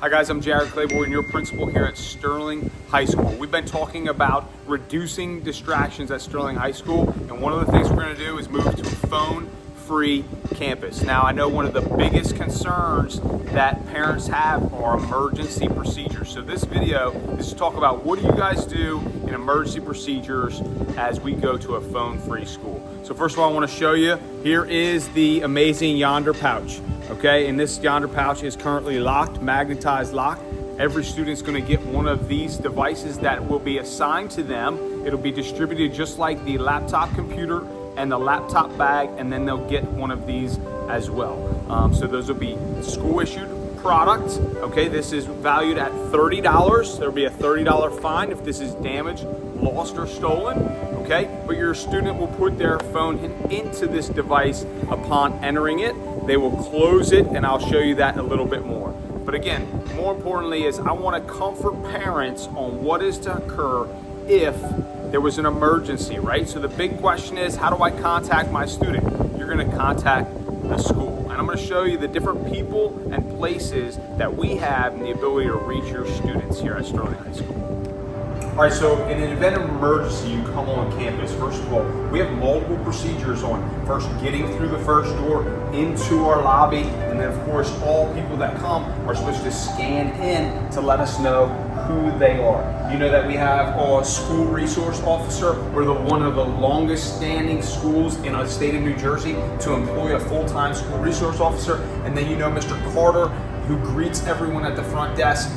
Hi guys, I'm Jared Claybourn, your principal here at Sterling High School. We've been talking about reducing distractions at Sterling High School, and one of the things we're going to do is move to a phone-free campus. Now, I know one of the biggest concerns that parents have are emergency procedures. So this video is to talk about what do you guys do in emergency procedures as we go to a phone-free school. So first of all, I want to show you, here is the amazing Yonder pouch. Okay, and this Yonder pouch is currently locked, magnetized lock. Every student's going to get one of these devices that will be assigned to them. It'll be distributed just like the laptop computer and the laptop bag, and then they'll get one of these as well. So those will be school issued products. Okay, this is valued at $30. There'll be a $30 fine if this is damaged, lost, or stolen. Okay, but your student will put their phone into this device upon entering it. They will close it, and I'll show you that a little bit more. But again, more importantly is I want to comfort parents on what is to occur if there was an emergency, right? So the big question is, how do I contact my student? You're going to contact the school. And I'm going to show you the different people and places that we have and the ability to reach your students here at Sterling High School. All right, so in an event of emergency, you come on campus. First of all, we have multiple procedures on first getting through the first door into our lobby, and then of course all people that come are supposed to scan in to let us know who they are. You know that we have a school resource officer. We're one of the longest standing schools in the state of New Jersey to employ a full-time school resource officer. And then you know Mr. Carter, who greets everyone at the front desk.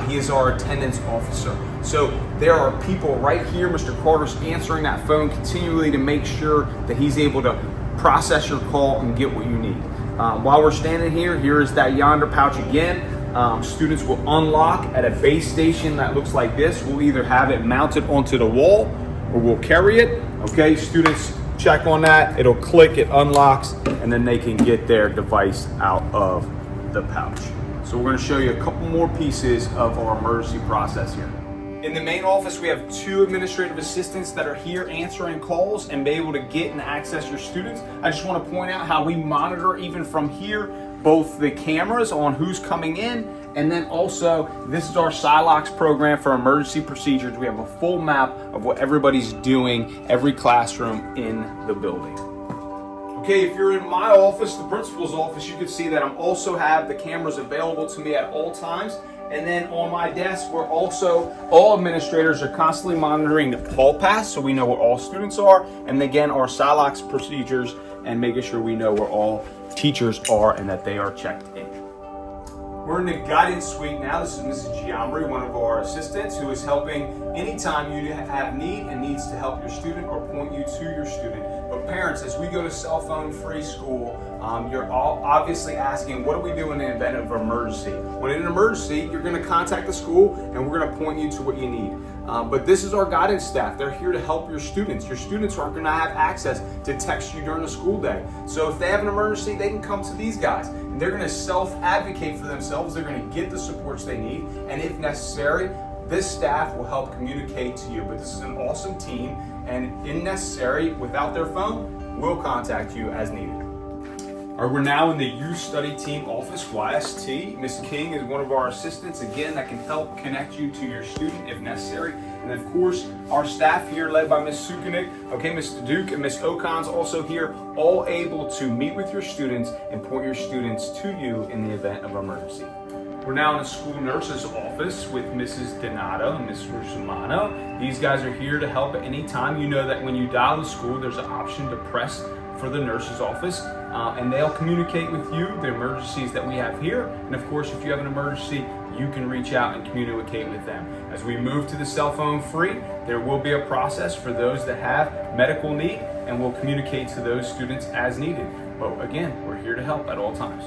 He is our attendance officer. So there are people right here. Mr. Carter's answering that phone continually to make sure that he's able to process your call and get what you need. While we're standing here, here is that Yonder pouch again. Students will unlock at a base station that looks like this. We'll either have it mounted onto the wall or we'll carry it. Okay, students check on that. It'll click, it unlocks, and then they can get their device out of the pouch. So we're going to show you a couple more pieces of our emergency process here. In the main office, we have 2 administrative assistants that are here answering calls and be able to get and access your students. I just want to point out how we monitor even from here, both the cameras on who's coming in, and then also this is our Silox program for emergency procedures. We have a full map of what everybody's doing, every classroom in the building. Okay, if you're in my office, the principal's office, you can see that I'm also have the cameras available to me at all times. And then on my desk, we're also, all administrators are constantly monitoring the hall pass, so we know where all students are. And again, our Silox procedures and making sure we know where all teachers are and that they are checked in. We're in the guidance suite now. This is Mrs. Giambri, one of our assistants, who is helping anytime you have need and needs to help your student or point you to your student. But parents, as we go to cell phone free school, you're all obviously asking, what do we do in the event of emergency? When in an emergency, you're going to contact the school and we're going to point you to what you need. But this is our guidance staff. They're here to help your students. Your students aren't going to have access to text you during the school day. So if they have an emergency, they can come to these guys. And they're going to self-advocate for themselves. They're going to get the supports they need. And if necessary, this staff will help communicate to you. But this is an awesome team. And if necessary, without their phone, we'll contact you as needed. All right, we're now in the Youth Study Team office, YST. Ms. King is one of our assistants, again, that can help connect you to your student if necessary. And of course, our staff here led by Ms. Sukanik, okay, Mr. Duke and Ms. Ocon's also here, all able to meet with your students and point your students to you in the event of emergency. We're now in the school nurse's office with Mrs. Donato and Ms. Rusumano. These guys are here to help at any time. You know that when you dial the school, there's an option to press for the nurse's office, and they'll communicate with you the emergencies that we have here. And of course, if you have an emergency, you can reach out and communicate with them. As we move to the cell phone free, there will be a process for those that have medical need, and we'll communicate to those students as needed. But again, we're here to help at all times.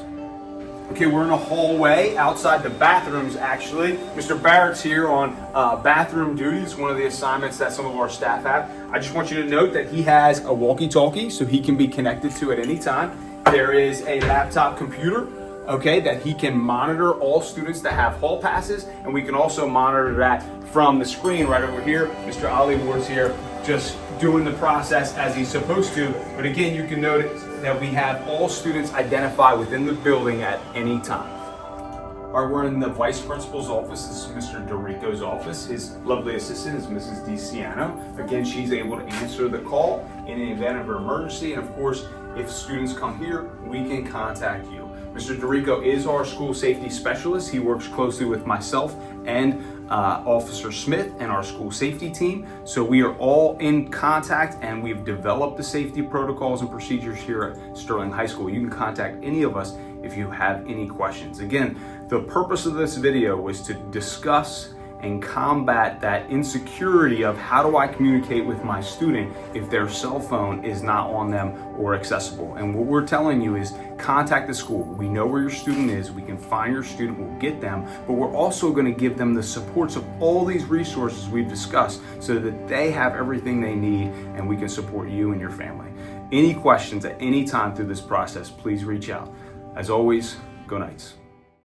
Okay, we're in a hallway outside the bathrooms, actually. Mr. Barrett's here on bathroom duties, one of the assignments that some of our staff have. I just want you to note that he has a walkie-talkie, so he can be connected to at any time. There is a laptop computer, okay, that he can monitor all students that have hall passes, and we can also monitor that from the screen right over here. Mr. Ali Ward's here just doing the process as he's supposed to. But again, you can notice that we have all students identified within the building at any time. All right, we're in the vice principal's office. This is Mr. Dorico's office. His lovely assistant is Mrs. DiCiano. Again, she's able to answer the call in the event of an emergency. And of course, if students come here, we can contact you. Mr. Dorico is our school safety specialist. He works closely with myself and Officer Smith and our school safety team. So we are all in contact, and we've developed the safety protocols and procedures here at Sterling High School. You can contact any of us if you have any questions. Again, the purpose of this video was to discuss and combat that insecurity of how do I communicate with my student if their cell phone is not on them or accessible. And what we're telling you is contact the school. We know where your student is. We can find your student. We'll get them. But we're also going to give them the supports of all these resources we've discussed so that they have everything they need and we can support you and your family. Any questions at any time through this process, please reach out. As always, go Knights.